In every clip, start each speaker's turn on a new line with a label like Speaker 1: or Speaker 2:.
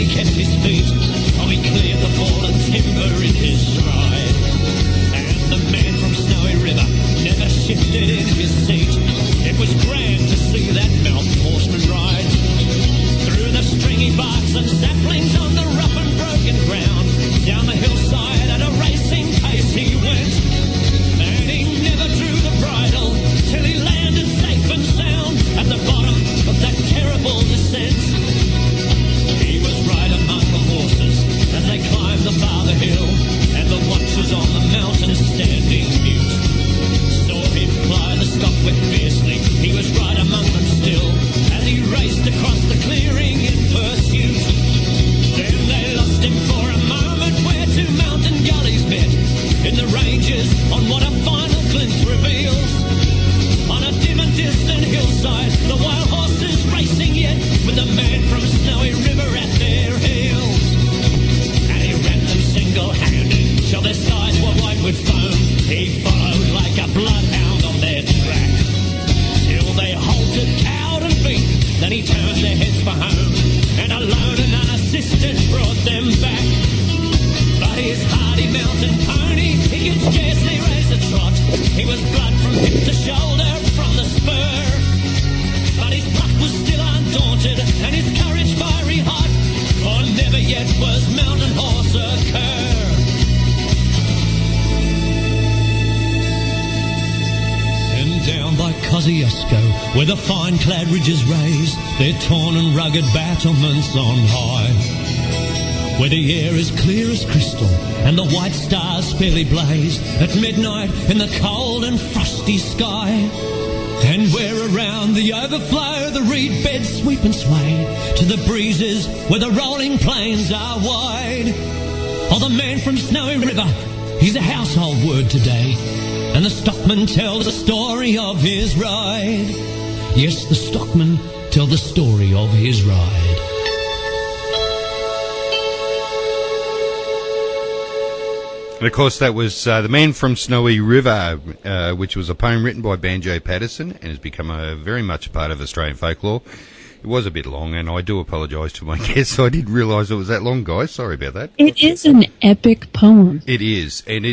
Speaker 1: he kept his feet. Oh, he cleared the fallen timber in his stride. And the man from Snowy River never shifted in his seat. It was grand to see that mountain horseman ride through the stringy barks and saplings on the rough and broken ground. Down the hillside at a racing pace he went, and he never drew the bridle till he landed safe and sound at the bottom of that terrible descent. He was right among the horses as they climbed the farther hill, and the watchers on the mountain standing mute saw him ply the stockwhip fiercely. He was right among them still as he raced across the clearing in pursuit. Then they lost him for a moment where two mountain gullies met in the ranges on what a final glimpse reveals. On a dim and distant hillside, the wild horses racing yet with the man from Snowy River at their heels. And he ran them single-handed till their sides were white with foam. He followed like a bloodhound on their track till they halted, cowed and beat. Then he turned their heads for home, and alone and unassisted brought them back. But his hardy mountain pony, he could scarcely raise a trot. He was blood from hip to shoulder from the spur, but his pluck was still undaunted and his courage fiery hot, for never yet was mountain horse a cur. And down by Kosciuszko, where the fine-clad ridges raise their torn and rugged battlements on high, where the air is clear as crystal and the white stars fairly blaze at midnight in the cold and frosty sky, and where around the overflow the reed beds sweep and sway to the breezes where the rolling plains are wide. Oh, the man from Snowy River, he's a household word today, and the stockmen tell the story of his ride. Yes, the stockmen tell the story of his ride.
Speaker 2: And, of course, that was The Man from Snowy River, which was a poem written by Banjo Patterson and has become very much a part of Australian folklore. It was a bit long, and I do apologise to my guests. I didn't realise it was that long, guys. Sorry about that.
Speaker 3: It is an epic poem.
Speaker 2: It is, and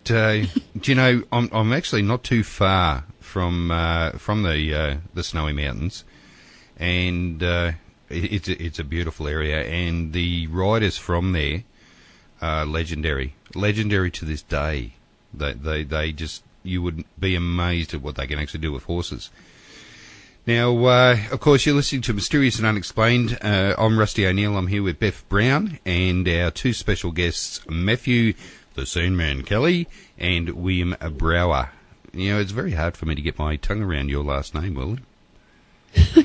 Speaker 2: do you know, I'm actually not too far from the Snowy Mountains, and it's a beautiful area, and the riders from there are legendary to this day. They just, you would be amazed at what they can actually do with horses. Now, of course, you're listening to Mysterious and Unexplained. I'm Rusty O'Neill. I'm here with Beth Brown and our two special guests, Matthew the Sandman Kelley and William Brower. You know, it's very hard for me to get my tongue around your last name, William.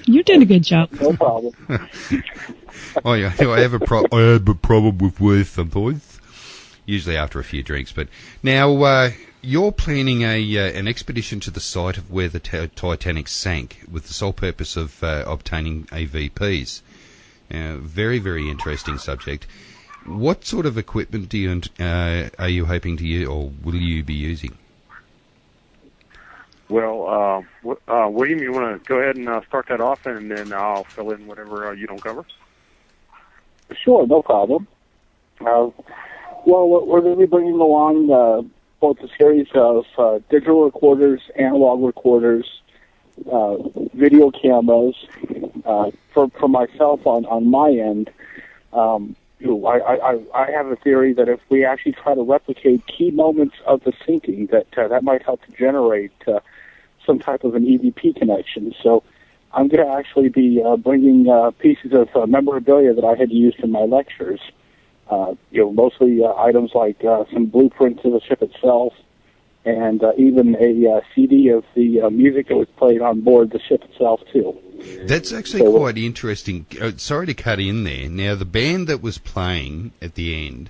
Speaker 3: You're doing a good job.
Speaker 4: No problem.
Speaker 2: I have a problem with words sometimes, usually after a few drinks. But now you're planning an expedition to the site of where the Titanic sank with the sole purpose of obtaining AVPs. Very, very interesting subject. What sort of equipment are you hoping to use, or will you be using?
Speaker 4: Well, William, you want to go ahead and start that off, and then I'll fill in whatever you don't cover?
Speaker 5: Sure, no problem. Well, we're going to be bringing along both a series of digital recorders, analog recorders, video cameras. For myself, on my end, I have a theory that if we actually try to replicate key moments of the sinking, that might help to generate some type of an EVP connection. So I'm going to actually be bringing pieces of memorabilia that I had used in my lectures. Mostly items like some blueprints of the ship itself, and even a CD of the music that was played on board the ship itself, too.
Speaker 2: That's actually quite interesting. Sorry to cut in there. Now, the band that was playing at the end,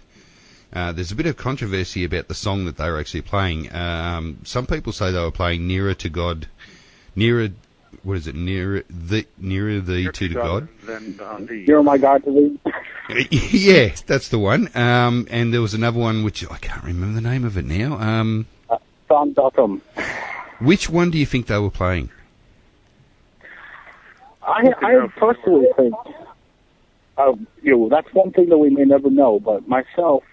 Speaker 2: there's a bit of controversy about the song that they were actually playing. Some people say they were playing Nearer to God, Nearer thee to God.
Speaker 5: Nearer my God to thee.
Speaker 2: Yeah, that's the one. And there was another one which I can't remember the name of it now.
Speaker 5: Song Duckham.
Speaker 2: Which one do you think they were playing?
Speaker 5: I personally think that's one thing that we may never know. But myself,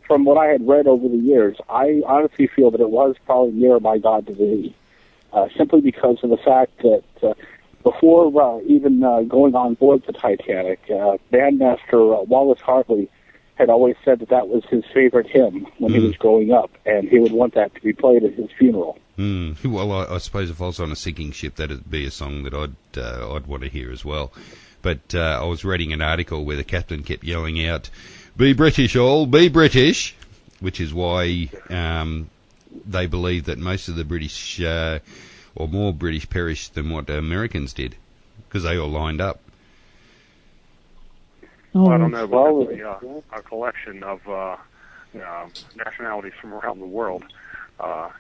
Speaker 5: from what I had read over the years, I honestly feel that it was probably near by God divinity, simply because of the fact that before even going on board the Titanic, bandmaster Wallace Hartley had always said that was his favorite hymn when he was growing up, and he would want that to be played at his funeral.
Speaker 2: Well, I suppose if I was on a sinking ship, that'd be a song that I'd want to hear as well. But I was reading an article where the captain kept yelling out, "Be British, all, be British," which is why they believe that most of the British, or more British, perished than what Americans did, because they all lined up.
Speaker 3: Oh,
Speaker 4: Well, I don't know, but there's a collection of nationalities from around the world.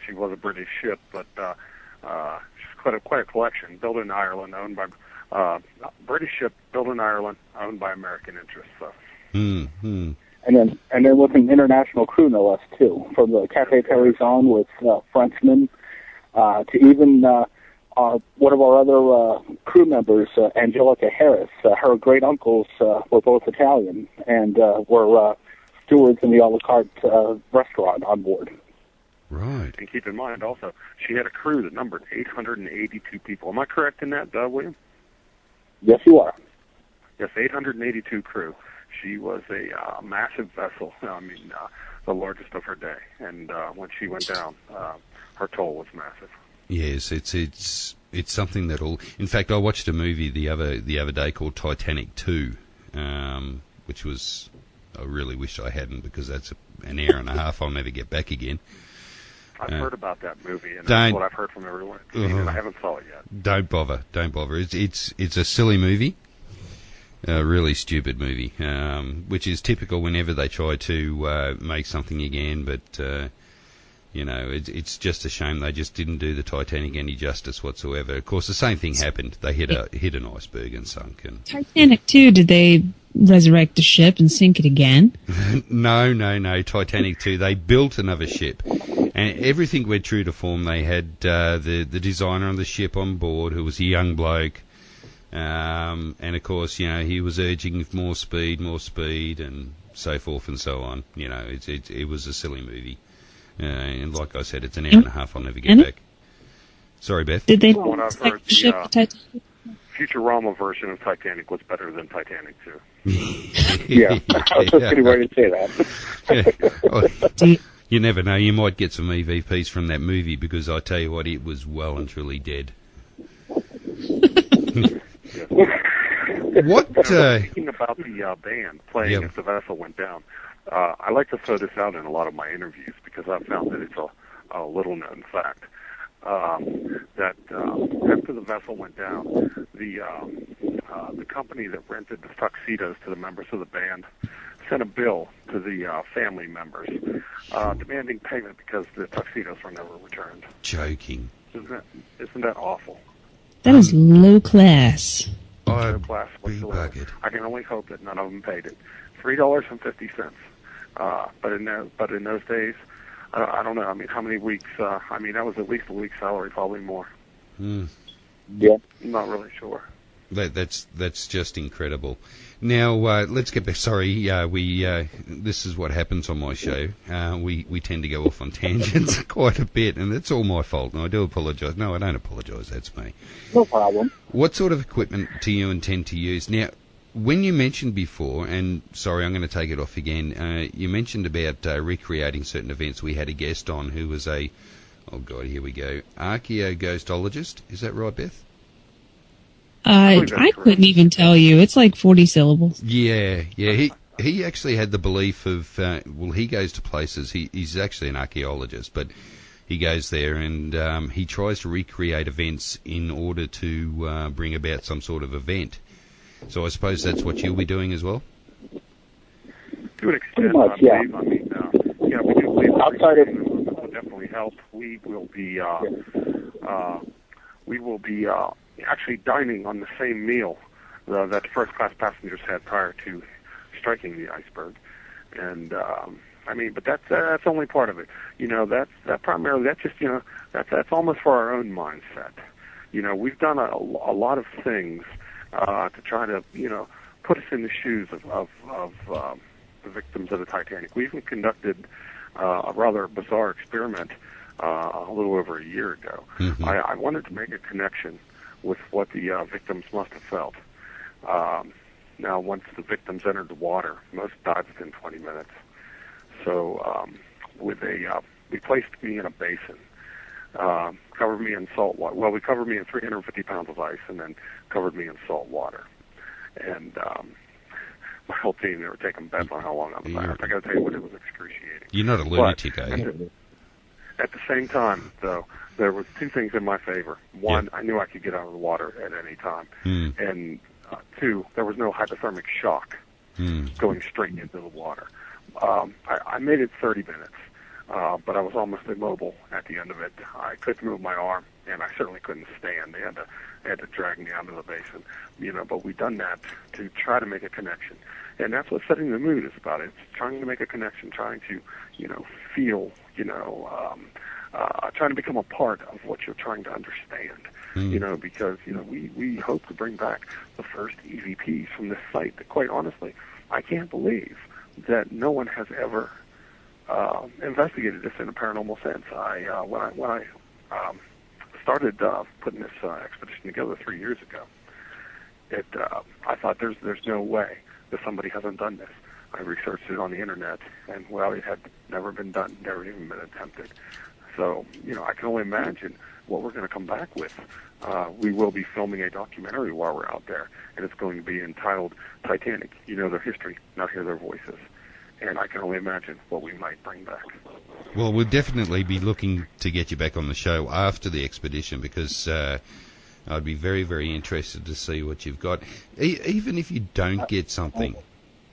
Speaker 4: She was a British ship, but she's quite a collection. Built in Ireland, owned by British ship, built in Ireland, owned by American interests. So.
Speaker 5: And then with an international crew, no less, too, from the Café Parisien with Frenchmen to even one of our other crew members, Angelica Harris. Her great uncles were both Italian and were stewards in the a la carte restaurant on board.
Speaker 2: Right.
Speaker 4: And keep in mind also, she had a crew that numbered 882 people. Am I correct in that, William?
Speaker 5: Yes, you are.
Speaker 4: Yes, 882 crew. She was a massive vessel. The largest of her day. And when she went down, her toll was massive.
Speaker 2: Yes, it's something that'll. In fact, I watched a movie the other day called Titanic 2, which was, I really wish I hadn't, because that's an hour and a half I'll never get back again.
Speaker 4: I've heard about that movie, and that's what I've heard from everyone. And I haven't saw it yet.
Speaker 2: Don't bother. It's a silly movie, a really stupid movie, which is typical whenever they try to make something again. But it's just a shame they just didn't do the Titanic any justice whatsoever. Of course, the same thing happened. They hit an iceberg and sunk. And
Speaker 3: Titanic 2, did they resurrect the ship and sink it again?
Speaker 2: No. Titanic 2, they built another ship. And everything went true to form. They had the designer on the ship on board, who was a young bloke. And, of course, he was urging more speed, and so forth and so on. It was a silly movie. And like I said, it's an hour and a half I'll never get back. Sorry, Beth.
Speaker 3: Did they
Speaker 4: What I've heard, the Futurama version of Titanic was better than Titanic 2.
Speaker 5: Yeah, I was just getting ready to say that.
Speaker 2: You never know. You might get some EVPs from that movie, because I tell you what, it was well and truly dead. What?
Speaker 4: Speaking about the band playing as the vessel went down, I like to throw this out in a lot of my interviews, because I've found that it's a little-known fact. That after the vessel went down, the company that rented the tuxedos to the members of the band sent a bill to the family members demanding payment because the tuxedos were never returned.
Speaker 2: Joking.
Speaker 4: Isn't that awful?
Speaker 3: That is low class.
Speaker 4: No class whatsoever. I can only hope that none of them paid it. $3.50. But in those days, I don't know. I mean, how many weeks? That was at least a week's salary, probably more.
Speaker 5: Yeah.
Speaker 4: I'm not really sure.
Speaker 2: That's just incredible. Now let's get back. Sorry, this is what happens on my show. We tend to go off on tangents quite a bit, and it's all my fault. And I do apologise. No, I don't apologise. That's me.
Speaker 5: No problem.
Speaker 2: What sort of equipment do you intend to use now? When you mentioned before, and sorry, I'm going to take it off again. You mentioned about recreating certain events. We had a guest on who was oh God, here we go, archaeoghostologist. Is that right, Beth?
Speaker 3: I couldn't even tell you. It's like 40 syllables.
Speaker 2: Yeah. He actually had the belief of, he goes to places, he's actually an archaeologist, but he goes there and he tries to recreate events in order to bring about some sort of event. So I suppose that's what you'll be doing as well?
Speaker 4: To an extent,
Speaker 5: pretty much, yeah.
Speaker 4: we do believe
Speaker 5: outside of
Speaker 4: will definitely help. We will be actually dining on the same meal that first-class passengers had prior to striking the iceberg, and but that's only part of it. That's almost for our own mindset. We've done a lot of things to try to put us in the shoes of the victims of the Titanic. We even conducted a rather bizarre experiment a little over a year ago.
Speaker 2: Mm-hmm.
Speaker 4: I wanted to make a connection with what the victims must have felt. Now, once the victims entered the water, most died within 20 minutes. So we placed me in a basin, covered me in salt water. Well, we covered me in 350 pounds of ice and then covered me in salt water. And my whole team, they were taking bets on how long I was last. I got to tell you what, it was excruciating.
Speaker 2: You're not a lunatic, are you?
Speaker 4: At the same time, though, there was two things in my favor. One, I knew I could get out of the water at any time. And two, there was no hypothermic shock going straight into the water. I made it 30 minutes, but I was almost immobile at the end of it. I couldn't move my arm, and I certainly couldn't stand. They had to drag me out of the basin, but we done that to try to make a connection. And that's what Setting the Mood is about. It's trying to make a connection, trying to, feel, trying to become a part of what you're trying to understand. Because, we hope to bring back the first EVPs from this site that, quite honestly, I can't believe that no one has ever investigated this in a paranormal sense. When I started putting this expedition together 3 years ago, I thought there's no way that somebody hasn't done this. I researched it on the internet, and it had never been done, never even been attempted. So, I can only imagine what we're going to come back with. We will be filming a documentary while we're out there, and it's going to be entitled Titanic, Their History, Not Hear Their Voices. And I can only imagine what we might bring back.
Speaker 2: Well, we'll definitely be looking to get you back on the show after the expedition, because I'd be very, very interested to see what you've got. Even if you don't get something,